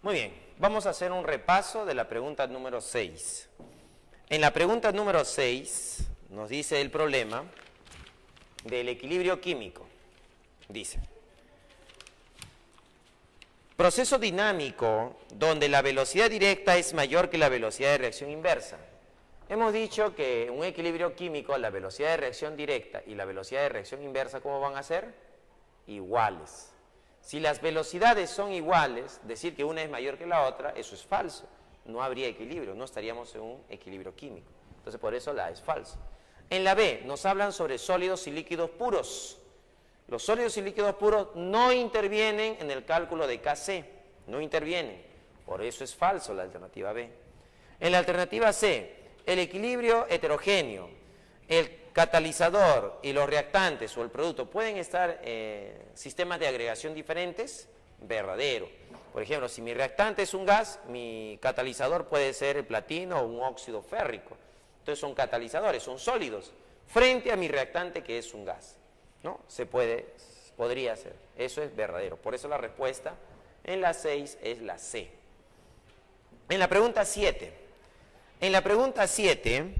Muy bien, vamos a hacer un repaso de la pregunta número 6. En la pregunta número 6 nos dice el problema del equilibrio químico. Dice, proceso dinámico donde la velocidad directa es mayor que la velocidad de reacción inversa. Hemos dicho que un equilibrio químico, la velocidad de reacción directa y la velocidad de reacción inversa, ¿cómo van a ser? Iguales. Si las velocidades son iguales, decir que una es mayor que la otra, eso es falso. No habría equilibrio, no estaríamos en un equilibrio químico. Entonces, por eso la A es falsa. En la B, nos hablan sobre sólidos y líquidos puros. Los sólidos y líquidos puros no intervienen en el cálculo de Kc, no intervienen. Por eso es falso la alternativa B. En la alternativa C, el equilibrio heterogéneo, el catalizador y los reactantes o el producto pueden estar sistemas de agregación diferentes, verdadero. Por ejemplo, si mi reactante es un gas, mi catalizador puede ser el platino o un óxido férrico. Entonces son catalizadores, son sólidos, frente a mi reactante que es un gas. ¿No? Podría ser. Eso es verdadero. Por eso la respuesta en la 6 es la C. En la pregunta 7. En la pregunta 7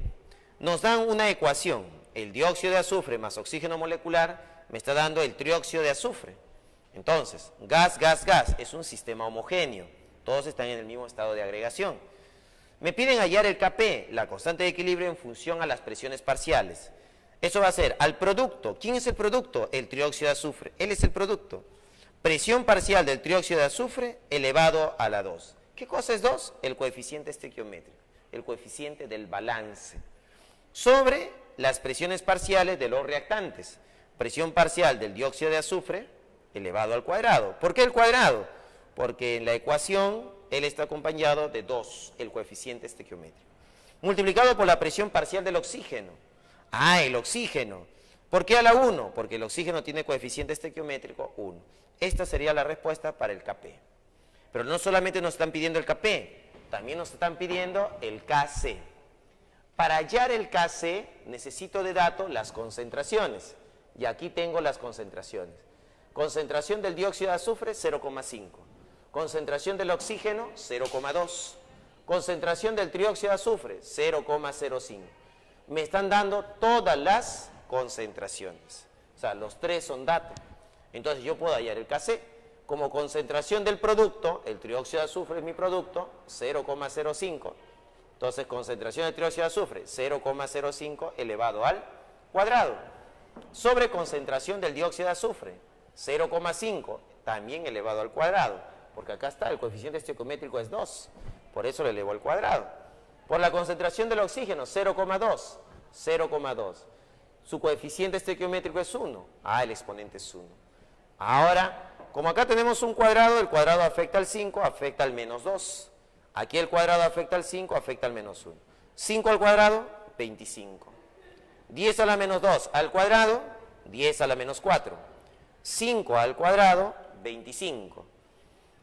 nos dan una ecuación. El dióxido de azufre más oxígeno molecular me está dando el trióxido de azufre. Entonces, gas, gas, gas es un sistema homogéneo. Todos están en el mismo estado de agregación. Me piden hallar el Kp, la constante de equilibrio en función a las presiones parciales. Eso va a ser al producto. ¿Quién es el producto? El trióxido de azufre. Él es el producto. Presión parcial del trióxido de azufre elevado a la 2. ¿Qué cosa es 2? El coeficiente estequiométrico, el coeficiente del balance. Sobre las presiones parciales de los reactantes. Presión parcial del dióxido de azufre elevado al cuadrado. ¿Por qué el cuadrado? Porque en la ecuación él está acompañado de 2, el coeficiente estequiométrico. Multiplicado por la presión parcial del oxígeno. Ah, el oxígeno. ¿Por qué a la 1? Porque el oxígeno tiene coeficiente estequiométrico 1. Esta sería la respuesta para el Kp. Pero no solamente nos están pidiendo el Kp, también nos están pidiendo el Kc. Para hallar el Kc necesito de dato las concentraciones. Y aquí tengo las concentraciones. Concentración del dióxido de azufre 0,5. Concentración del oxígeno 0,2. Concentración del trióxido de azufre 0,05. Me están dando todas las concentraciones. O sea, los tres son datos. Entonces yo puedo hallar el Kc. Como concentración del producto, el trióxido de azufre es mi producto, 0,05. Entonces, concentración del trióxido de azufre, 0,05 elevado al cuadrado. Sobre concentración del dióxido de azufre, 0,5, también elevado al cuadrado. Porque acá está, el coeficiente estequiométrico es 2. Por eso lo elevo al cuadrado. Por la concentración del oxígeno, 0,2. 0,2. Su coeficiente estequiométrico es 1. Ah, el exponente es 1. Ahora, como acá tenemos un cuadrado, el cuadrado afecta al 5, afecta al menos 2. Aquí el cuadrado afecta al 5, afecta al menos 1. 5 al cuadrado, 25. 10 a la menos 2 al cuadrado, 10 a la menos 4. 5 al cuadrado, 25.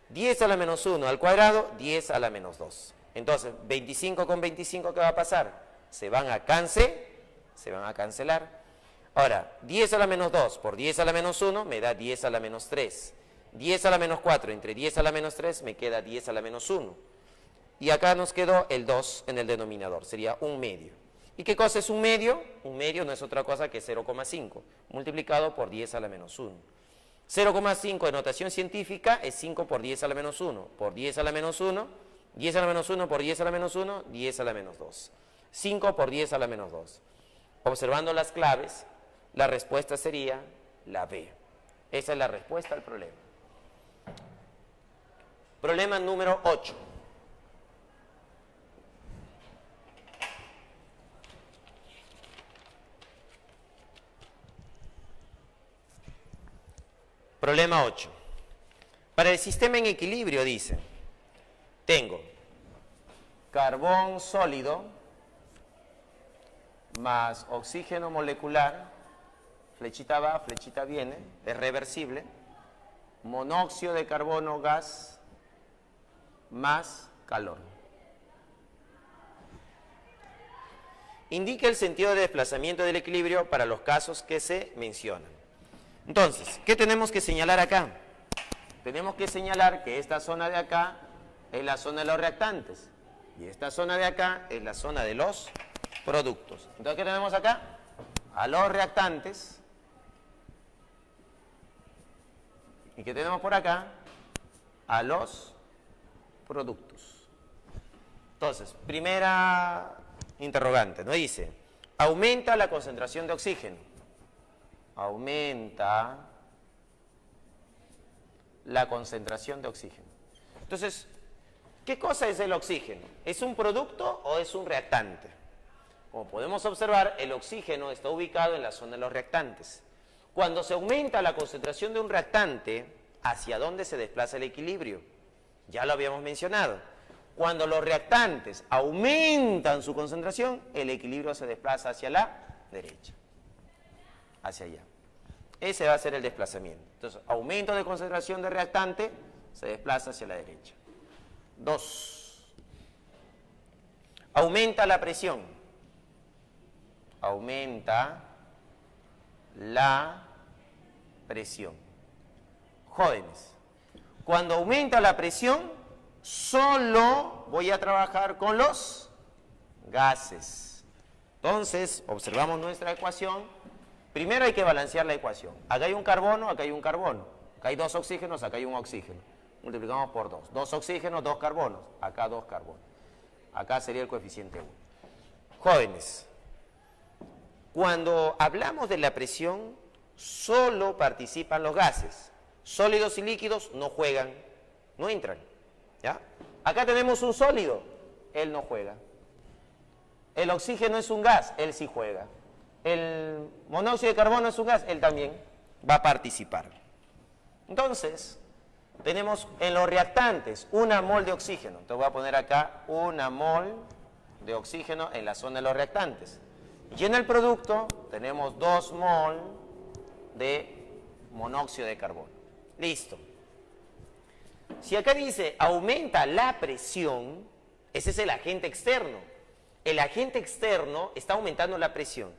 10 a la menos 1 al cuadrado, 10 a la menos 2. Entonces, 25 con 25, ¿qué va a pasar? Se van a cancelar. Ahora, 10 a la menos 2 por 10 a la menos 1 me da 10 a la menos 3. 10 a la menos 4 entre 10 a la menos 3 me queda 10 a la menos 1. Y acá nos quedó el 2 en el denominador, sería un medio. ¿Y qué cosa es un medio? Un medio no es otra cosa que 0,5 multiplicado por 10 a la menos 1. 0,5 de notación científica es 5 por 10 a la menos 1, por 10 a la menos 1, 10 a la menos 1 por 10 a la menos 1, 10 a la menos 2. 5 por 10 a la menos 2. Observando las claves, la respuesta sería la B. Esa es la respuesta al problema. Problema número 8. Problema 8. Para el sistema en equilibrio, dice, tengo carbón sólido más oxígeno molecular, flechita va, flechita viene, es reversible, monóxido de carbono gas más calor. Indica el sentido de desplazamiento del equilibrio para los casos que se mencionan. Entonces, ¿qué tenemos que señalar acá? Tenemos que señalar que esta zona de acá es la zona de los reactantes. Y esta zona de acá es la zona de los productos. Entonces, ¿qué tenemos acá? A los reactantes. ¿Y qué tenemos por acá? A los productos. Entonces, primera interrogante, nos dice, aumenta la concentración de oxígeno. Aumenta la concentración de oxígeno. Entonces, ¿qué cosa es el oxígeno? ¿Es un producto o es un reactante? Como podemos observar, el oxígeno está ubicado en la zona de los reactantes. Cuando se aumenta la concentración de un reactante, ¿hacia dónde se desplaza el equilibrio? Ya lo habíamos mencionado. Cuando los reactantes aumentan su concentración, el equilibrio se desplaza hacia la derecha. Hacia allá. Ese va a ser el desplazamiento. Entonces, aumento de concentración de reactante, se desplaza hacia la derecha. 2. Aumenta la presión. Aumenta la presión. Jóvenes, cuando aumenta la presión, solo voy a trabajar con los gases. Entonces, observamos nuestra ecuación. Primero hay que balancear la ecuación. Acá hay un carbono, acá hay un carbono. Acá hay 2 oxígenos, acá hay un oxígeno. Multiplicamos por 2. 2 oxígenos, 2 carbonos. Acá 2 carbonos. Acá sería el coeficiente 1. Jóvenes, cuando hablamos de la presión, solo participan los gases. Sólidos y líquidos no juegan, no entran. ¿Ya? Acá tenemos un sólido, él no juega. El oxígeno es un gas, él sí juega. El monóxido de carbono es un gas, él también va a participar. Entonces, tenemos en los reactantes 1 mol de oxígeno. Entonces voy a poner acá 1 mol de oxígeno en la zona de los reactantes. Y en el producto tenemos 2 mol de monóxido de carbono. Listo. Si acá dice aumenta la presión, ese es el agente externo. El agente externo está aumentando la presión.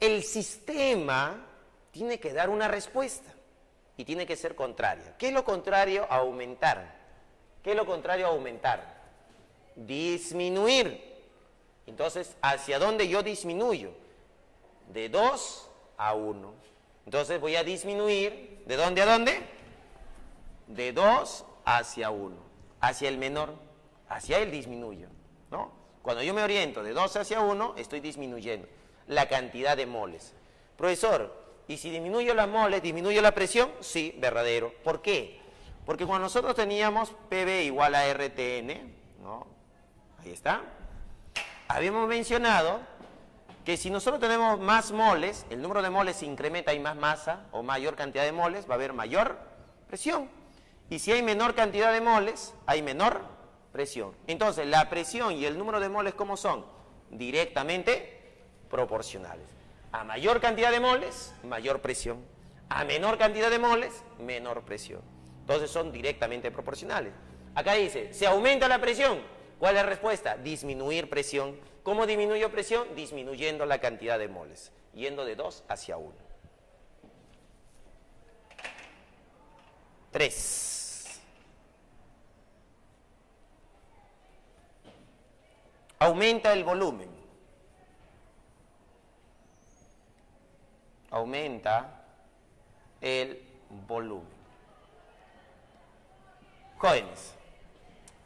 El sistema tiene que dar una respuesta y tiene que ser contraria. ¿Qué es lo contrario a aumentar? ¿Qué es lo contrario a aumentar? Disminuir. Entonces, ¿hacia dónde yo disminuyo? De 2 a 1. Entonces voy a disminuir, ¿de dónde a dónde? De 2 hacia 1. Hacia el menor, hacia el disminuyo, ¿no? Cuando yo me oriento de 2 hacia 1, estoy disminuyendo la cantidad de moles. Profesor, ¿y si disminuyo las moles, disminuyo la presión? Sí, verdadero. ¿Por qué? Porque cuando nosotros teníamos PV igual a RTN, ¿no? Ahí está. Habíamos mencionado que si nosotros tenemos más moles, el número de moles se incrementa, hay más masa o mayor cantidad de moles, va a haber mayor presión. Y si hay menor cantidad de moles, hay menor presión. Entonces, la presión y el número de moles, ¿cómo son? Directamente proporcionales. A mayor cantidad de moles, mayor presión. A menor cantidad de moles, menor presión. Entonces, son directamente proporcionales. Acá dice, ¿se aumenta la presión? ¿Cuál es la respuesta? Disminuir presión. ¿Cómo disminuyo presión? Disminuyendo la cantidad de moles, yendo de 2 hacia 1. 3. Aumenta el volumen. Aumenta el volumen. Jóvenes,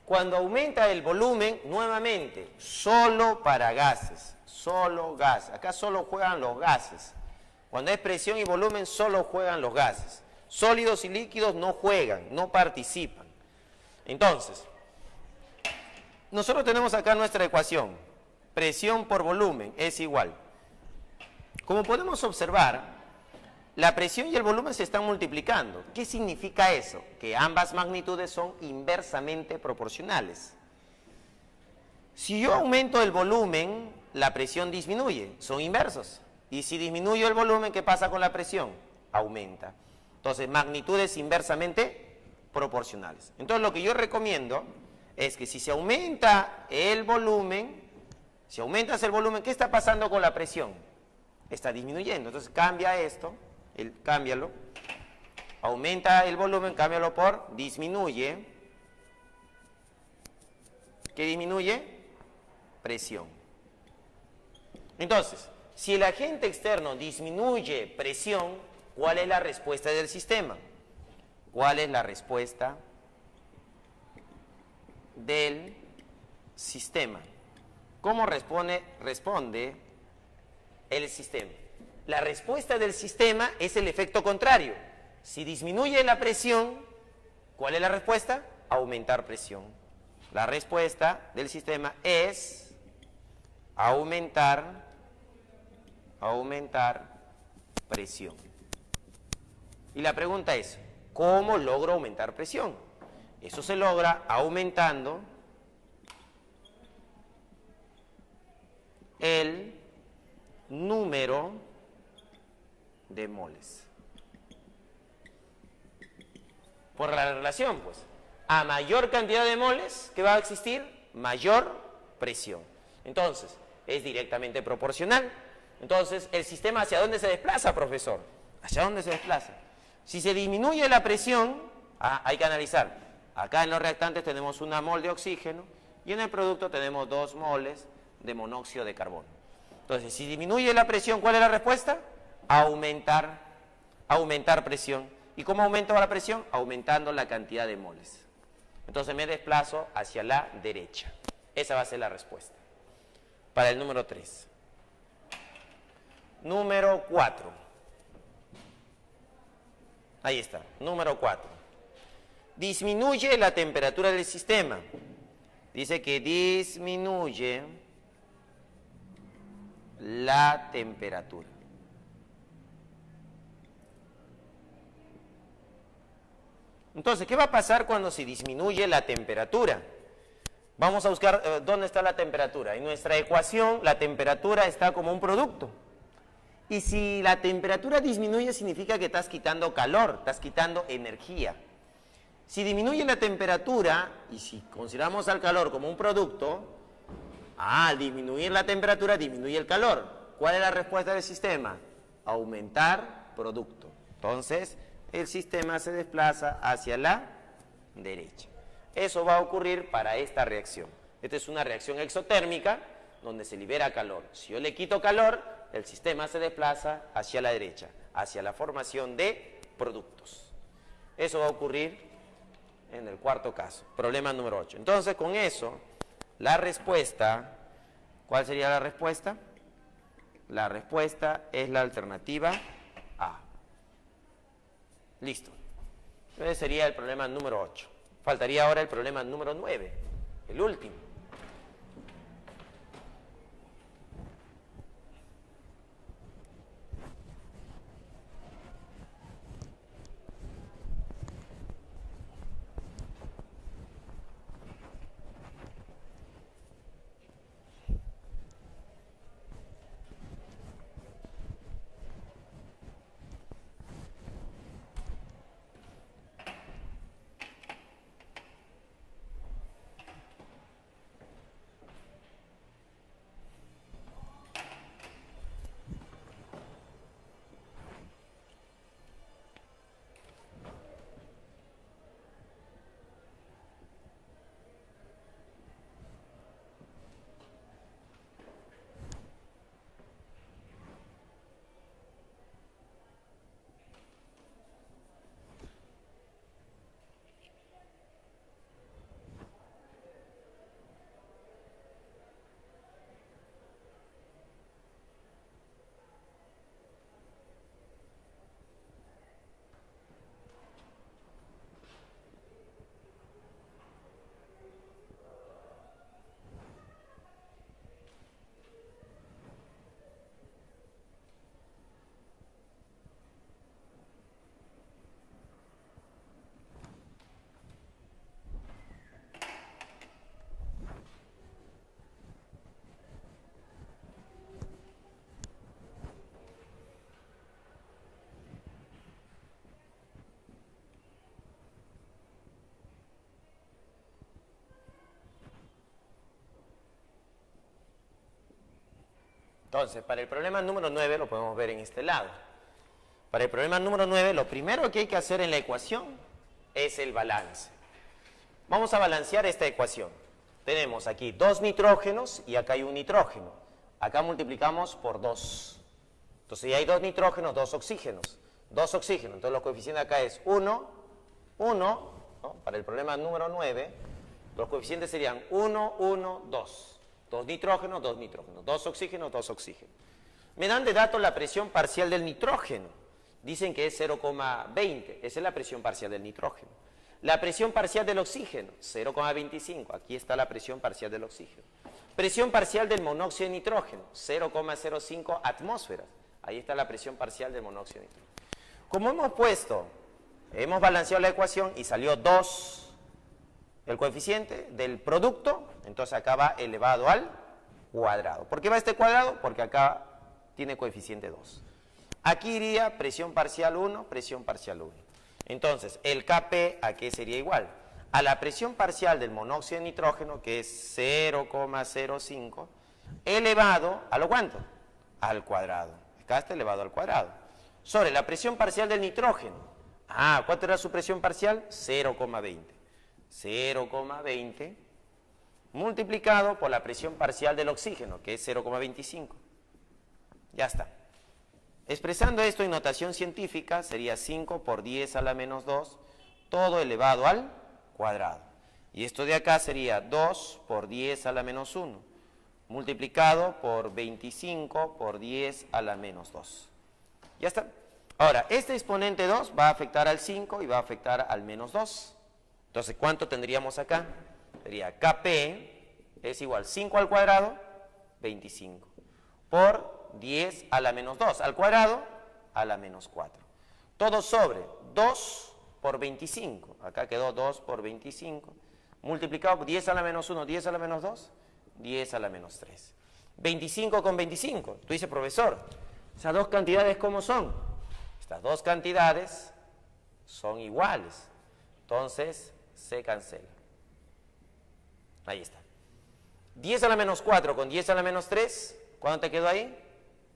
cuando aumenta el volumen, nuevamente, solo para gases, solo gas. Acá solo juegan los gases. Cuando es presión y volumen, solo juegan los gases. Sólidos y líquidos no juegan, no participan. Entonces, nosotros tenemos acá nuestra ecuación. Presión por volumen es igual. Como podemos observar, la presión y el volumen se están multiplicando. ¿Qué significa eso? Que ambas magnitudes son inversamente proporcionales. Si yo aumento el volumen, la presión disminuye, son inversos. Y si disminuyo el volumen, ¿qué pasa con la presión? Aumenta. Entonces, magnitudes inversamente proporcionales. Entonces, lo que yo recomiendo es que si se aumenta el volumen, si aumentas el volumen, ¿qué está pasando con la presión? Está disminuyendo. Entonces, cambia esto. Cámbialo, aumenta el volumen, cámbialo por disminuye ¿Qué disminuye? Presión. Entonces, si el agente externo disminuye presión, ¿cuál es la respuesta del sistema? ¿Cuál es la respuesta del sistema? ¿Cómo responde el sistema? La respuesta del sistema es el efecto contrario. Si disminuye la presión, ¿cuál es la respuesta? Aumentar presión. La respuesta del sistema es aumentar presión. Y la pregunta es, ¿cómo logro aumentar presión? Eso se logra aumentando el número de moles. Por la relación, pues. A mayor cantidad de moles que va a existir, mayor presión. Entonces, es directamente proporcional. Entonces, ¿el sistema hacia dónde se desplaza, profesor? ¿Hacia dónde se desplaza? Si se disminuye la presión, hay que analizar. Acá en los reactantes tenemos 1 mol de oxígeno y en el producto tenemos 2 moles de monóxido de carbono. Entonces, si disminuye la presión, ¿cuál es la respuesta? Aumentar presión. ¿Y cómo aumento la presión? Aumentando la cantidad de moles. Entonces me desplazo hacia la derecha. Esa va a ser la respuesta. Para el número 3. Número 4. Ahí está, número 4. Disminuye la temperatura del sistema. Dice que disminuye la temperatura. Entonces, ¿qué va a pasar cuando se disminuye la temperatura? Vamos a buscar dónde está la temperatura. En nuestra ecuación, la temperatura está como un producto. Y si la temperatura disminuye, significa que estás quitando calor, estás quitando energía. Si disminuye la temperatura, y si consideramos al calor como un producto, al disminuir la temperatura, disminuye el calor. ¿Cuál es la respuesta del sistema? Aumentar producto. Entonces, el sistema se desplaza hacia la derecha. Eso va a ocurrir para esta reacción. Esta es una reacción exotérmica donde se libera calor. Si yo le quito calor, el sistema se desplaza hacia la derecha, hacia la formación de productos. Eso va a ocurrir en el cuarto caso, problema número 8. Entonces, con eso, la respuesta, ¿cuál sería la respuesta? La respuesta es la alternativa A. Listo. Entonces sería el problema número 8. Faltaría ahora el problema número 9, el último. Entonces, para el problema número 9 lo podemos ver en este lado. Para el problema número 9, lo primero que hay que hacer en la ecuación es el balance. Vamos a balancear esta ecuación. tenemos aquí 2 nitrógenos y acá hay un nitrógeno. Acá multiplicamos por 2. Entonces ya hay 2 nitrógenos, 2 oxígenos. 2 oxígenos. Entonces los coeficientes acá es 1, 1, ¿no? Para el problema número 9, los coeficientes serían 1, 1, 2. 2 nitrógenos, 2 nitrógenos. 2 oxígenos, 2 oxígenos. Me dan de datos la presión parcial del nitrógeno. Dicen que es 0,20. Esa es la presión parcial del nitrógeno. La presión parcial del oxígeno, 0,25. Aquí está la presión parcial del oxígeno. Presión parcial del monóxido de nitrógeno, 0,05 atmósferas. Ahí está la presión parcial del monóxido de nitrógeno. Como hemos balanceado la ecuación y salió 2 el coeficiente del producto, entonces acá va elevado al cuadrado. ¿Por qué va este cuadrado? Porque acá tiene coeficiente 2. Aquí iría presión parcial 1, presión parcial 1. Entonces, el Kp, ¿a qué sería igual? A la presión parcial del monóxido de nitrógeno, que es 0,05, elevado, ¿a lo cuánto? Al cuadrado. Acá está elevado al cuadrado. Sobre la presión parcial del nitrógeno. ¿Cuánto era su presión parcial? 0,20. 0,20 multiplicado por la presión parcial del oxígeno, que es 0,25. Ya está. Expresando esto en notación científica, sería 5 por 10 a la menos 2, todo elevado al cuadrado. Y esto de acá sería 2 por 10 a la menos 1, multiplicado por 25 por 10 a la menos 2. Ya está. Ahora, este exponente 2 va a afectar al 5 y va a afectar al menos 2. Entonces, ¿cuánto tendríamos acá? Sería Kp es igual 5 al cuadrado, 25, por 10 a la menos 2 al cuadrado, a la menos 4. Todo sobre 2 por 25. Acá quedó 2 por 25. Multiplicado por 10 a la menos 1, 10 a la menos 2, 10 a la menos 3. 25 con 25. Tú dices, profesor, ¿esas dos cantidades cómo son? Estas dos cantidades son iguales. Entonces, se cancela. Ahí está. 10 a la menos 4 con 10 a la menos 3, ¿cuánto te quedó ahí?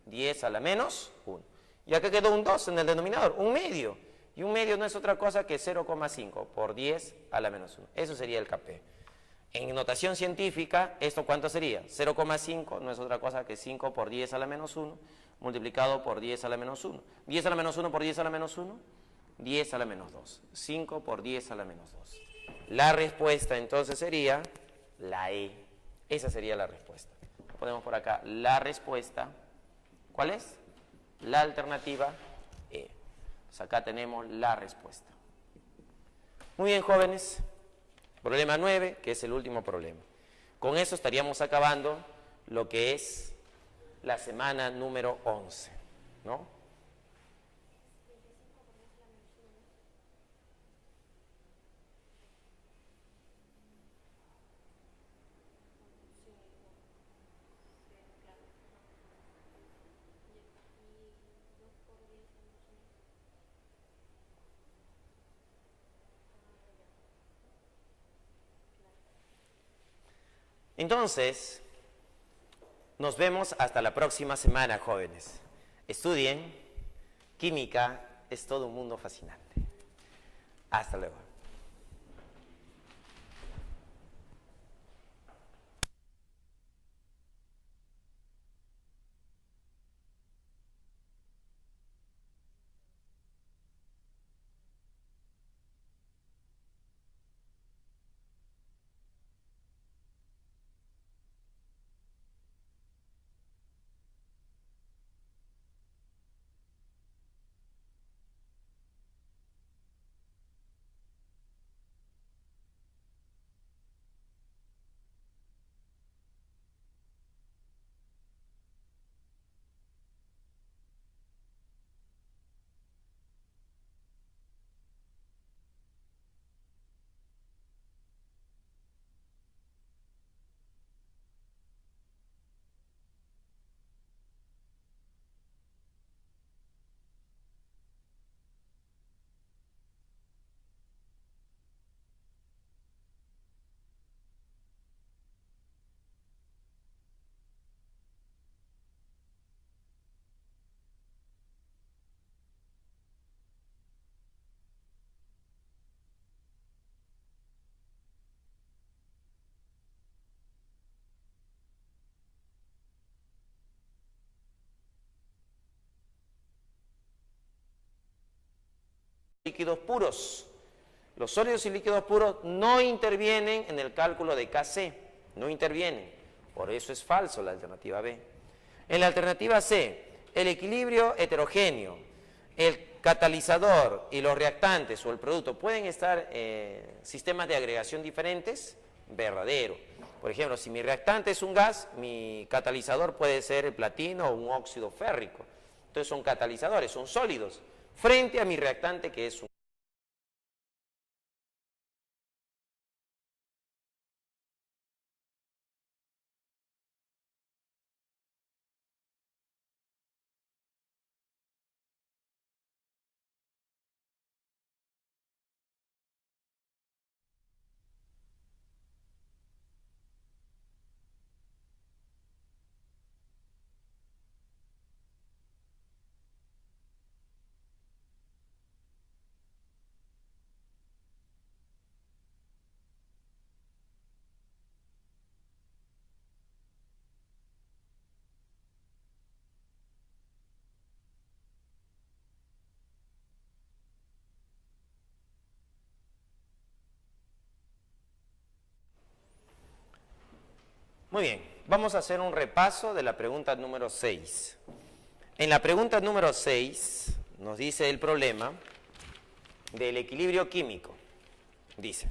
10 a la menos 1. Y acá quedó un 2 en el denominador, un medio. Y un medio no es otra cosa que 0,5 por 10 a la menos 1. Eso sería el Kp. En notación científica, ¿esto cuánto sería? 0,5 no es otra cosa que 5 por 10 a la menos 1, multiplicado por 10 a la menos 1. 10 a la menos 1 por 10 a la menos 1, 10 a la menos 2. 5 por 10 a la menos 2. La respuesta entonces sería la E. Esa sería la respuesta. Ponemos por acá la respuesta. ¿Cuál es? La alternativa E. Pues acá tenemos la respuesta. Muy bien, jóvenes. Problema 9, que es el último problema. Con eso estaríamos acabando lo que es la semana número 11, ¿no? Entonces, nos vemos hasta la próxima semana, jóvenes. Estudien. Química es todo un mundo fascinante. Hasta luego. líquidos puros. Los sólidos y líquidos puros no intervienen en el cálculo de Kc, no intervienen. Por eso es falso la alternativa B. En la alternativa C, el equilibrio heterogéneo, el catalizador y los reactantes o el producto pueden estar en sistemas de agregación diferentes, verdadero. Por ejemplo, si mi reactante es un gas, mi catalizador puede ser el platino o un óxido férrico. Entonces son catalizadores, son sólidos, frente a mi reactante que es un... Muy bien, vamos a hacer un repaso de la pregunta número 6. En la pregunta número 6 nos dice el problema del equilibrio químico. Dice,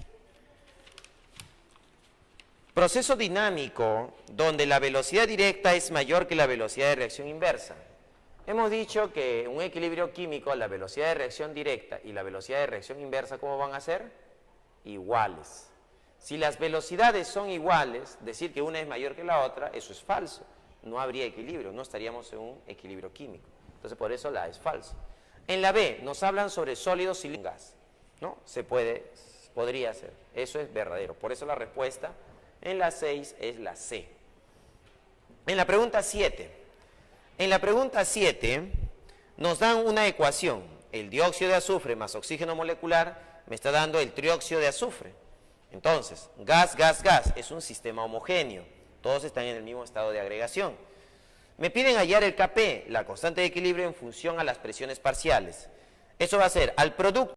proceso dinámico donde la velocidad directa es mayor que la velocidad de reacción inversa. Hemos dicho que en un equilibrio químico la velocidad de reacción directa y la velocidad de reacción inversa, ¿cómo van a ser? Iguales. Si las velocidades son iguales, decir que una es mayor que la otra, eso es falso. No habría equilibrio, no estaríamos en un equilibrio químico. Entonces, por eso la A es falsa. En la B nos hablan sobre sólidos y gas, ¿no? Podría ser. Eso es verdadero. Por eso la respuesta en la 6 es la C. En la pregunta 7. En la pregunta 7 nos dan una ecuación. El dióxido de azufre más oxígeno molecular me está dando el trióxido de azufre. Entonces, gas, gas, gas es un sistema homogéneo. Todos están en el mismo estado de agregación. Me piden hallar el Kp, la constante de equilibrio en función a las presiones parciales. Eso va a ser al producto